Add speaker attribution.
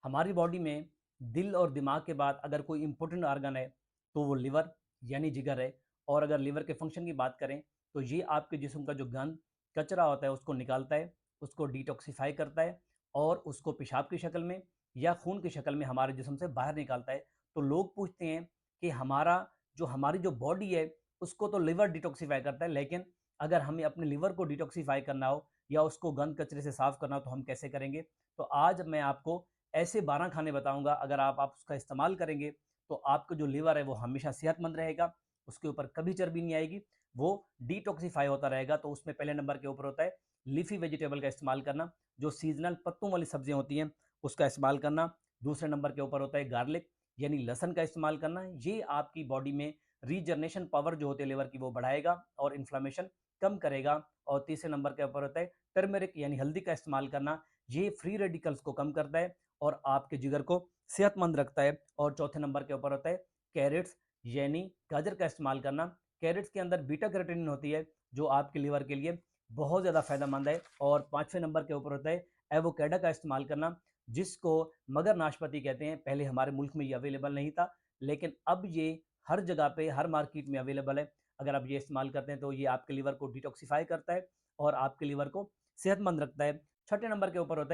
Speaker 1: हमारी बॉडी में दिल और दिमाग के बाद अगर कोई इंपॉर्टेंट ऑर्गन है तो वो लिवर यानी जिगर है। और अगर लिवर के फंक्शन की बात करें तो ये आपके जिस्म का जो गंद कचरा होता है उसको निकालता है, उसको डिटॉक्सिफाई करता है और उसको पेशाब की शक्ल में या खून की शक्ल में हमारे जिस्म से बाहर निकालता है। तो लोग पूछते हैं कि हमारी जो बॉडी है उसको तो लिवर डिटॉक्सिफाई करता है, लेकिन अगर हमें अपने लिवर को डिटॉक्सिफाई करना हो या उसको गंद कचरे से साफ करना हो तो हम कैसे करेंगे। तो आज मैं आपको ऐसे 12 खाने बताऊंगा, अगर आप उसका इस्तेमाल करेंगे तो आपका जो लीवर है वो हमेशा सेहतमंद रहेगा, उसके ऊपर कभी चर्बी नहीं आएगी, वो डिटॉक्सिफाई होता रहेगा। तो उसमें पहले नंबर के ऊपर होता है लीफी वेजिटेबल का इस्तेमाल करना, जो सीजनल पत्तों वाली सब्जियां होती हैं उसका इस्तेमाल करना। दूसरे नंबर के ऊपर होता है गार्लिक यानी लहसन का इस्तेमाल करना, ये आपकी बॉडी में रीजनरेशन पावर जो होती है लीवर की वो बढ़ाएगा और इन्फ्लामेशन कम करेगा। और तीसरे नंबर के ऊपर होता है टर्मेरिक यानी हल्दी का इस्तेमाल करना, ये फ्री रेडिकल्स को कम करता है और आपके जिगर को सेहतमंद रखता है। और चौथे नंबर के ऊपर होता है कैरेट्स यानी गाजर का इस्तेमाल करना। कैरेट्स के अंदर बीटा कैरोटीन होती है जो आपके लीवर के लिए बहुत ज़्यादा फायदेमंद है। और पांचवें नंबर के ऊपर होता है एवोकेडो का इस्तेमाल करना, जिसको मगर नाशपाती कहते हैं। पहले हमारे मुल्क में ये अवेलेबल नहीं था, लेकिन अब ये हर जगह पे हर मार्केट में अवेलेबल है। अगर आप ये इस्तेमाल करते हैं तो ये आपके लीवर को डिटॉक्सिफाई करता है और आपके लीवर को सेहतमंद रखता है। छठे नंबर के ऊपर होता है